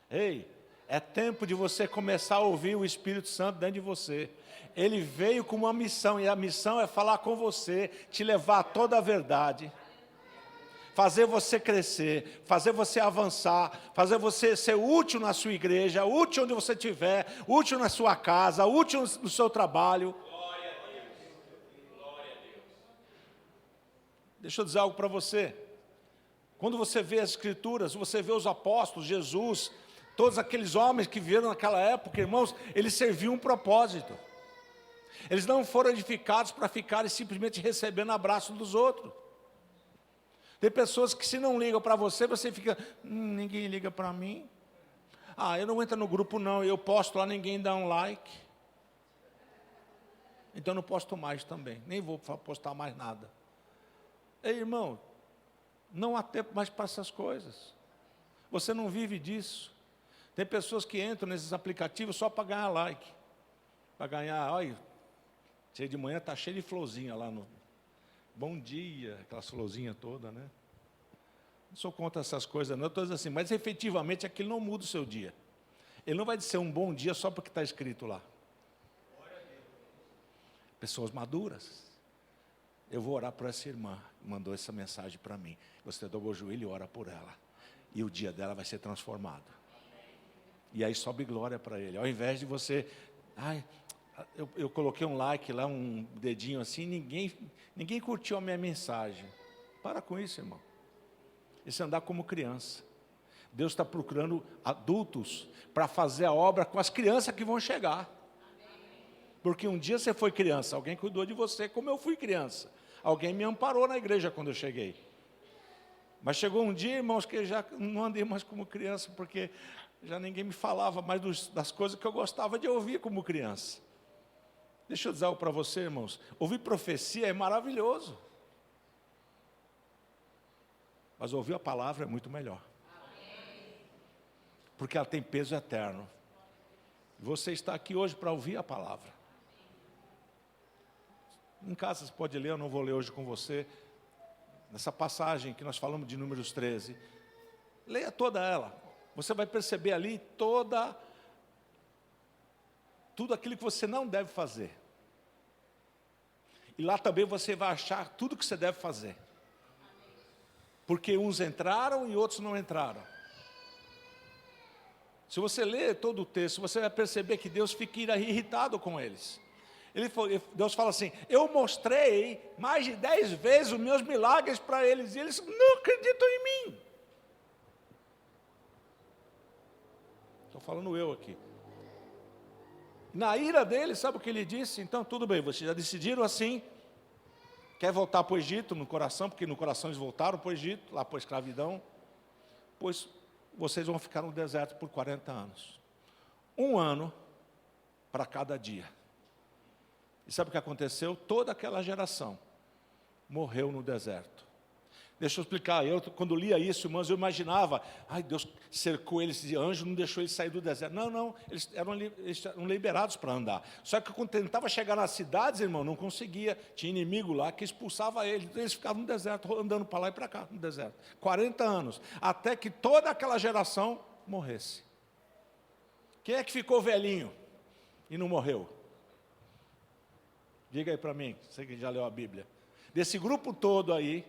Ei, é tempo de você começar a ouvir o Espírito Santo dentro de você. Ele veio com uma missão, e a missão é falar com você, te levar a toda a verdade, fazer você crescer, fazer você avançar, fazer você ser útil na sua igreja, útil onde você estiver, útil na sua casa, útil no seu trabalho. Deixa eu dizer algo para você. Quando você vê as Escrituras, você vê os apóstolos, Jesus, todos aqueles homens que vieram naquela época, irmãos, eles serviam um propósito. Eles não foram edificados para ficarem simplesmente recebendo abraço dos outros. Tem pessoas que se não ligam para você, você fica, ninguém liga para mim. Eu não entro no grupo não, eu posto lá, ninguém dá um like. Então não posto mais também, nem vou postar mais nada. Ei, irmão, não há tempo mais para essas coisas. Você não vive disso. Tem pessoas que entram nesses aplicativos só para ganhar like. Para ganhar, olha, cheio de manhã está cheio de florzinha lá no... Bom dia, aquelas florzinhas todas, né? Não sou contra essas coisas, não. Eu estou dizendo assim, mas efetivamente aquilo não muda o seu dia. Ele não vai ser um bom dia só porque está escrito lá. Pessoas maduras. Eu vou orar por essa irmã, mandou essa mensagem para mim. Você dobra o joelho e ora por ela. E o dia dela vai ser transformado. E aí sobe glória para ele. Ao invés de você... Ai, eu coloquei um like lá, um dedinho assim, ninguém curtiu a minha mensagem. Para com isso, irmão. Isso é andar como criança. Deus está procurando adultos para fazer a obra com as crianças que vão chegar. Porque um dia você foi criança, alguém cuidou de você como eu fui criança. Alguém me amparou na igreja quando eu cheguei. Mas chegou um dia, irmãos, que eu já não andei mais como criança, porque já ninguém me falava mais das coisas que eu gostava de ouvir como criança. Deixa eu dizer algo para você, irmãos. Ouvir profecia é maravilhoso. Mas ouvir a palavra é muito melhor. Porque ela tem peso eterno. Você está aqui hoje para ouvir a palavra. Em casa você pode ler, eu não vou ler hoje com você. Nessa passagem que nós falamos de Números 13. Leia toda ela. Você vai perceber ali tudo aquilo que você não deve fazer. E lá também você vai achar tudo que você deve fazer. Porque uns entraram e outros não entraram. Se você ler todo o texto, você vai perceber que Deus fica irritado com eles. Deus fala assim, eu mostrei mais de 10 vezes os meus milagres para eles, e eles não acreditam em mim. Estou falando eu aqui. Na ira dele, sabe o que ele disse? Então tudo bem, vocês já decidiram assim, quer voltar para o Egito no coração, porque no coração eles voltaram para o Egito, lá para a escravidão, pois vocês vão ficar no deserto por 40 anos. 1 ano para cada dia. E sabe o que aconteceu? Toda aquela geração morreu no deserto. Deixa eu explicar, quando lia isso, irmãos, eu imaginava, ai, Deus cercou eles de anjo, não deixou eles sair do deserto. Não, eles eram liberados para andar. Só que quando tentava chegar nas cidades, irmão, não conseguia. Tinha inimigo lá que expulsava eles. Então eles ficavam no deserto, andando para lá e para cá, no deserto. 40 anos, até que toda aquela geração morresse. Quem é que ficou velhinho e não morreu? Diga aí para mim, você que já leu a Bíblia. Desse grupo todo aí,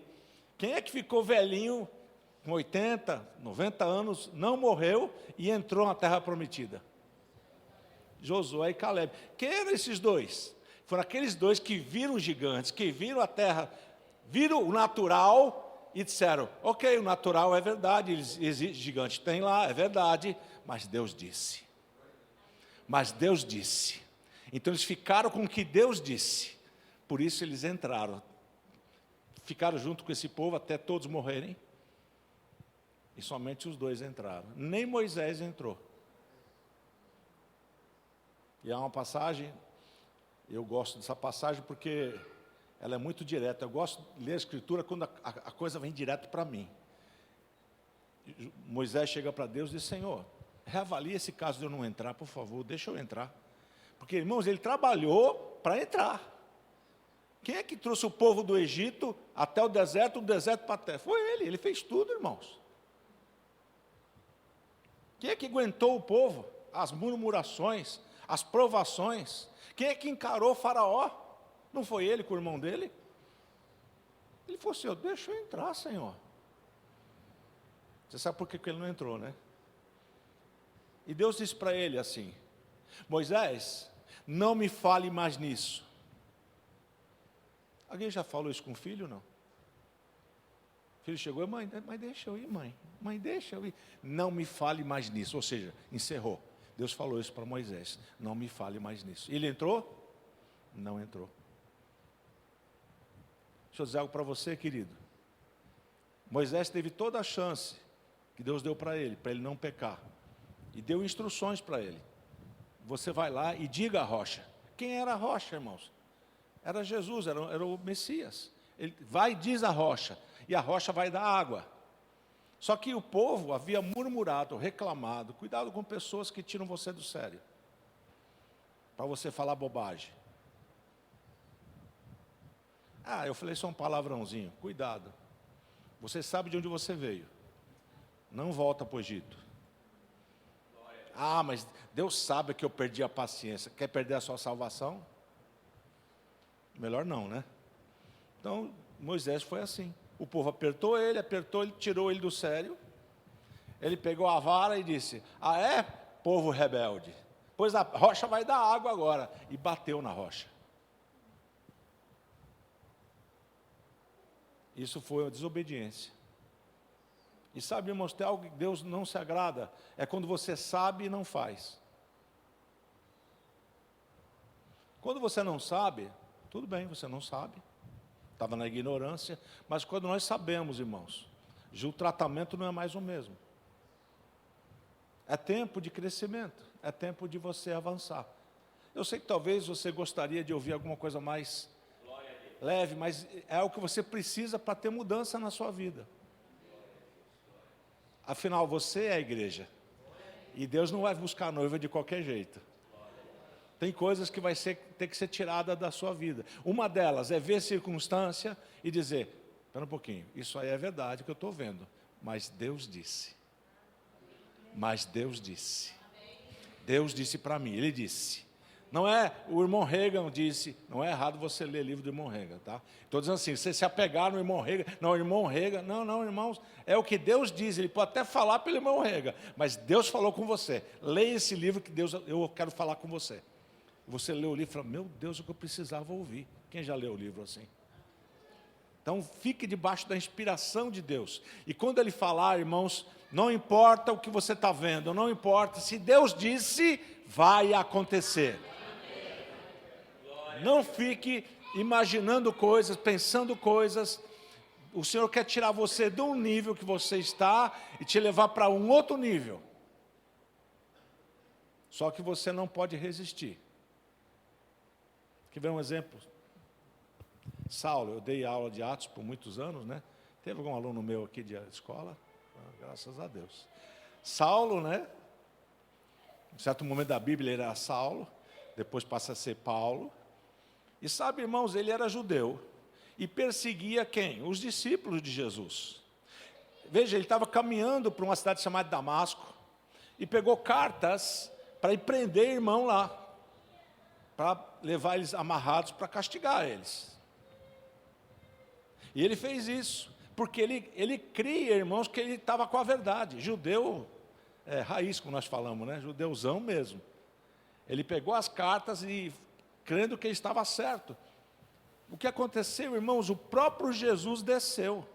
quem é que ficou velhinho, com 80, 90 anos, não morreu e entrou na terra prometida? Josué e Caleb. Quem eram esses dois? Foram aqueles dois que viram os gigantes, que viram a terra, viram o natural e disseram, ok, o natural é verdade, existe gigante, tem lá, é verdade, mas Deus disse. Mas Deus disse. Então eles ficaram com o que Deus disse. Por isso eles entraram. Ficaram junto com esse povo até todos morrerem. E somente os dois entraram. Nem Moisés entrou. E há uma passagem, eu gosto dessa passagem porque ela é muito direta. Eu gosto de ler a Escritura quando a coisa vem direto para mim. Moisés chega para Deus e diz, Senhor, reavalie esse caso de eu não entrar, por favor, deixa eu entrar. Porque, irmãos, ele trabalhou para entrar. Quem é que trouxe o povo do Egito até o deserto para a terra? Foi ele fez tudo, irmãos. Quem é que aguentou o povo? As murmurações, as provações. Quem é que encarou o faraó? Não foi ele com o irmão dele? Ele falou assim, deixa eu entrar, Senhor. Você sabe por que ele não entrou, né? E Deus disse para ele assim, Moisés, não me fale mais nisso. Alguém já falou isso com o filho, não? O filho chegou, mãe, deixa eu ir, mãe. Mãe, deixa eu ir. Não me fale mais nisso. Ou seja, encerrou. Deus falou isso para Moisés. Não me fale mais nisso. Ele entrou? Não entrou. Deixa eu dizer algo para você, querido. Moisés teve toda a chance que Deus deu para ele não pecar. E deu instruções para ele. Você vai lá e diga a rocha. Quem era a rocha, irmãos? Era Jesus, era o Messias. Ele vai e diz a rocha, e a rocha vai dar água. Só que o povo havia murmurado, reclamado. Cuidado com pessoas que tiram você do sério, para você falar bobagem. Eu falei só um palavrãozinho. Cuidado. Você sabe de onde você veio. Não volta para o Egito. Mas Deus sabe que eu perdi a paciência. Quer perder a sua salvação? Melhor não, né? Então, Moisés foi assim. O povo apertou ele, tirou ele do sério. Ele pegou a vara e disse: povo rebelde? Pois a rocha vai dar água agora. E bateu na rocha. Isso foi uma desobediência. E sabe, irmãos, tem algo que Deus não se agrada. É quando você sabe e não faz. Quando você não sabe, tudo bem, você não sabe. Estava na ignorância. Mas quando nós sabemos, irmãos, o tratamento não é mais o mesmo. É tempo de crescimento. É tempo de você avançar. Eu sei que talvez você gostaria de ouvir alguma coisa mais leve, mas é o que você precisa para ter mudança na sua vida. Afinal, você é a igreja. E Deus não vai buscar a noiva de qualquer jeito. Tem coisas que ter que ser tirada da sua vida. Uma delas é ver circunstância e dizer: espera um pouquinho, isso aí é verdade que eu estou vendo, mas Deus disse. Mas Deus disse. Deus disse para mim, Ele disse. Não é, o irmão Reagan disse, não é errado você ler livro do irmão Reagan, tá? Estou dizendo assim, você se apegar no irmão Reagan, não, irmão Reagan, não, irmãos, é o que Deus diz, ele pode até falar pelo irmão Reagan, mas Deus falou com você. Leia esse livro que eu quero falar com você. Você lê o livro e fala: meu Deus, o que eu precisava ouvir. Quem já leu o livro assim? Então, fique debaixo da inspiração de Deus. E quando Ele falar, irmãos, não importa o que você está vendo, não importa, se Deus disse, vai acontecer. Não fique imaginando coisas, pensando coisas. O Senhor quer tirar você de um nível que você está e te levar para um outro nível. Só que você não pode resistir. Quer ver um exemplo? Saulo, eu dei aula de Atos por muitos anos, né? Teve algum aluno meu aqui de escola? Graças a Deus. Saulo, né? Em certo momento da Bíblia ele era Saulo, depois passa a ser Paulo. E sabe, irmãos, ele era judeu e perseguia quem? Os discípulos de Jesus. Veja, ele estava caminhando para uma cidade chamada Damasco e pegou cartas para ir prender irmão lá, para levar eles amarrados para castigar eles. E ele fez isso, porque ele cria, irmãos, que ele estava com a verdade. Judeu, raiz, como nós falamos, né? Judeuzão mesmo. Ele pegou as cartas e crendo que ele estava certo. O que aconteceu, irmãos? O próprio Jesus desceu.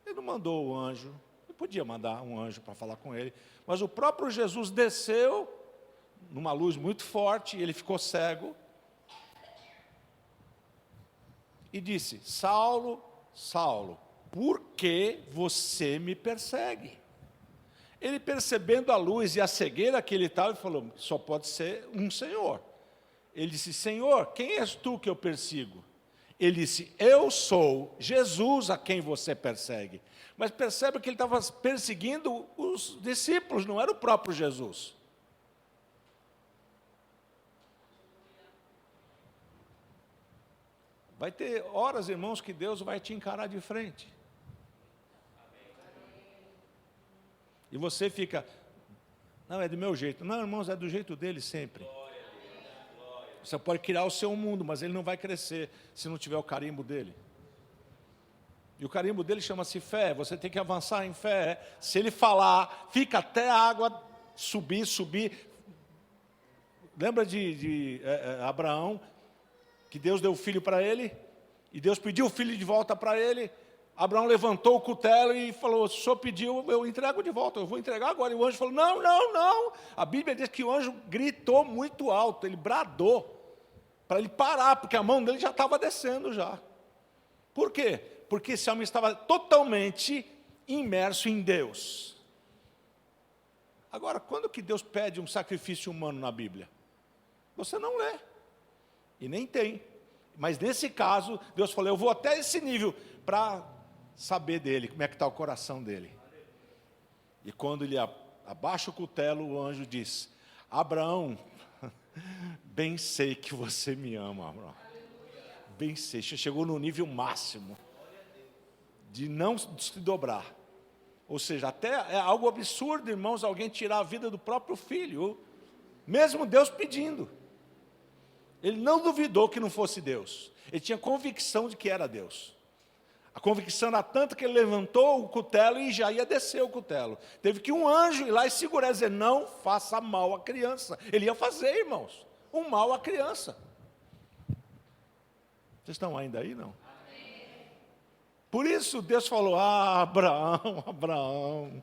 Ele não mandou o anjo, ele podia mandar um anjo para falar com ele, mas o próprio Jesus desceu, numa luz muito forte, ele ficou cego, e disse: Saulo, Saulo, por que você me persegue? Ele, percebendo a luz e a cegueira que ele estava, ele falou: só pode ser um Senhor. Ele disse: Senhor, quem és tu que eu persigo? Ele disse: eu sou Jesus a quem você persegue. Mas percebe que ele estava perseguindo os discípulos, não era o próprio Jesus. Vai ter horas, irmãos, que Deus vai te encarar de frente. E você fica: não, é do meu jeito. Não, irmãos, é do jeito dele sempre. Você pode criar o seu mundo, mas ele não vai crescer se não tiver o carimbo dele. E o carimbo dele chama-se fé. Você tem que avançar em fé. Se ele falar, fica até a água subir. Lembra de Abraão, que Deus deu o filho para ele, e Deus pediu o filho de volta para ele. Abraão levantou o cutelo e falou: se o senhor pediu, eu entrego de volta, eu vou entregar agora. E o anjo falou: não. A Bíblia diz que o anjo gritou muito alto, ele bradou, para ele parar, porque a mão dele já estava descendo já. Por quê? Porque esse homem estava totalmente imerso em Deus. Agora, quando que Deus pede um sacrifício humano na Bíblia? Você não lê, e nem tem. Mas nesse caso, Deus falou: eu vou até esse nível para saber dele, como é que está o coração dele. E quando ele abaixa o cutelo, o anjo diz: Abraão, bem sei que você me ama, Abraão. Bem sei, você chegou no nível máximo de não se dobrar. Ou seja, até é algo absurdo, irmãos, alguém tirar a vida do próprio filho, mesmo Deus pedindo. Ele não duvidou que não fosse Deus. Ele tinha convicção de que era Deus. A convicção era tanta que ele levantou o cutelo e já ia descer o cutelo. Teve que um anjo ir lá e segurar e dizer: não faça mal à criança. Ele ia fazer, irmãos, um mal à criança. Vocês estão ainda aí, não? Por isso Deus falou: Abraão, Abraão,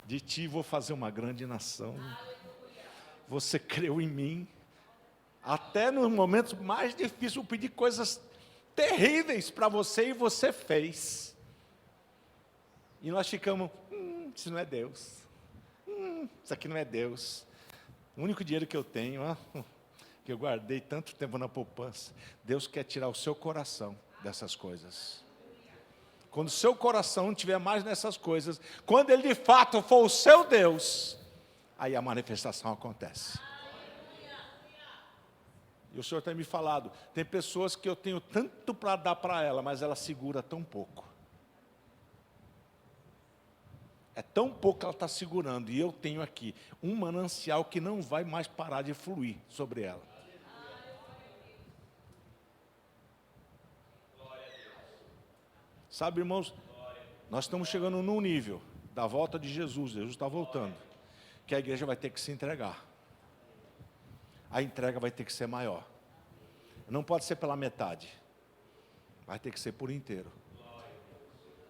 de ti vou fazer uma grande nação. Você creu em mim. Até nos momentos mais difíceis eu pedi coisas terríveis para você e você fez. E nós ficamos: isso não é Deus. Isso aqui não é Deus. O único dinheiro que eu tenho, que eu guardei tanto tempo na poupança. Deus quer tirar o seu coração dessas coisas. Quando o seu coração não estiver mais nessas coisas, quando ele de fato for o seu Deus, aí a manifestação acontece. E o Senhor tem me falado, tem pessoas que eu tenho tanto para dar para ela, mas ela segura tão pouco. É tão pouco que ela está segurando, e eu tenho aqui um manancial que não vai mais parar de fluir sobre ela. Sabe, irmãos, nós estamos chegando num nível da volta de Jesus está voltando, que a igreja vai ter que se entregar. A entrega vai ter que ser maior. Não pode ser pela metade. Vai ter que ser por inteiro.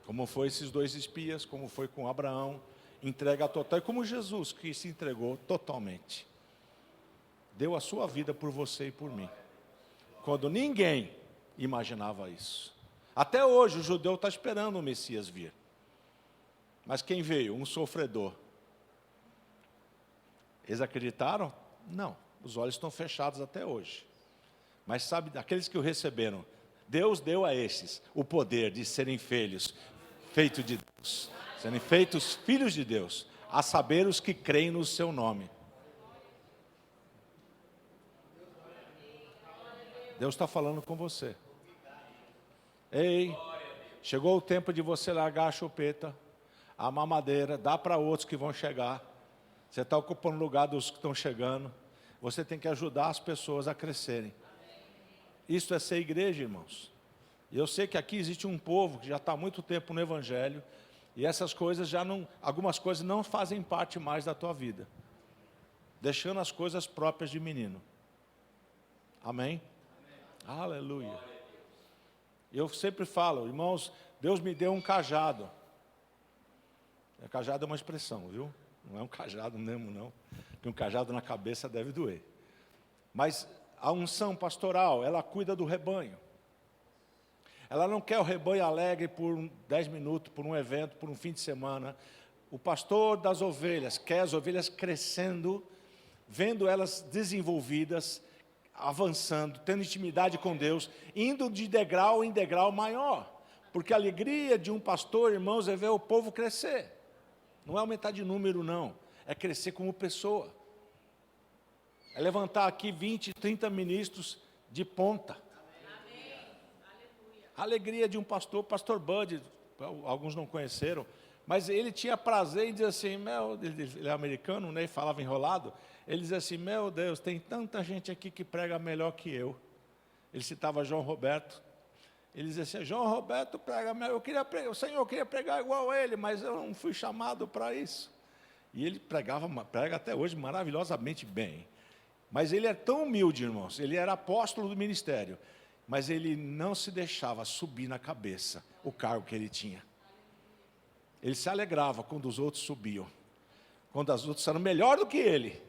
Como foi esses 2 espias, como foi com Abraão, entrega total. E como Jesus, que se entregou totalmente. Deu a sua vida por você e por mim. Quando ninguém imaginava isso. Até hoje o judeu está esperando o Messias vir. Mas quem veio? Um sofredor. Eles acreditaram? Não. Os olhos estão fechados até hoje. Mas sabe, aqueles que o receberam, Deus deu a esses o poder de serem filhos, feitos de Deus, serem feitos filhos de Deus, a saber os que creem no seu nome. Deus está falando com você. Ei, chegou o tempo de você largar a chupeta, a mamadeira, dá para outros que vão chegar. Você está ocupando o lugar dos que estão chegando. Você tem que ajudar as pessoas a crescerem. Isso é ser igreja, irmãos. E eu sei que aqui existe um povo que já está há muito tempo no Evangelho, e essas coisas já não, algumas coisas não fazem parte mais da tua vida. Deixando as coisas próprias de menino. Amém? Aleluia. Eu sempre falo, irmãos, Deus me deu um cajado. Cajado é uma expressão, viu? Não é um cajado mesmo, não. Porque um cajado na cabeça deve doer. Mas a unção pastoral, ela cuida do rebanho. Ela não quer o rebanho alegre por 10 minutos, por um evento, por um fim de semana. O pastor das ovelhas quer as ovelhas crescendo, vendo elas desenvolvidas, avançando, tendo intimidade com Deus, indo de degrau em degrau maior. Porque a alegria de um pastor, irmãos, é ver o povo crescer. Não é aumentar de número, não. É crescer como pessoa. É levantar aqui 20, 30 ministros de ponta. A alegria de um pastor, pastor Bud, alguns não conheceram, mas ele tinha prazer em dizer assim, ele é americano, né, e falava enrolado, ele dizia assim, meu Deus, tem tanta gente aqui que prega melhor que eu. Ele citava João Roberto. Ele dizia assim, João Roberto prega melhor, o Senhor queria pregar igual a ele, mas eu não fui chamado para isso. E ele prega até hoje maravilhosamente bem. Mas ele é tão humilde, irmãos, ele era apóstolo do ministério, mas ele não se deixava subir na cabeça o cargo que ele tinha. Ele se alegrava quando os outros subiam, quando os outros eram melhor do que ele.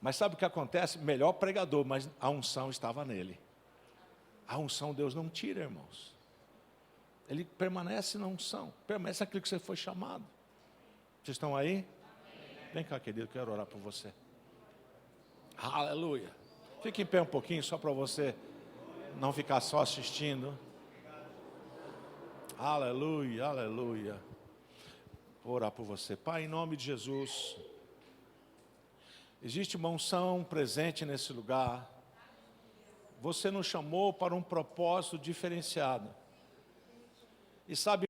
Mas sabe o que acontece? Melhor pregador, mas a unção estava nele. A unção Deus não tira, irmãos. Ele permanece na unção, permanece aquilo que você foi chamado. Vocês estão aí? Vem cá, querido, eu quero orar por você. Aleluia. Fique em pé um pouquinho, só para você não ficar só assistindo. Aleluia, aleluia. Vou orar por você. Pai, em nome de Jesus, existe uma unção presente nesse lugar. Você nos chamou para um propósito diferenciado. E sabe,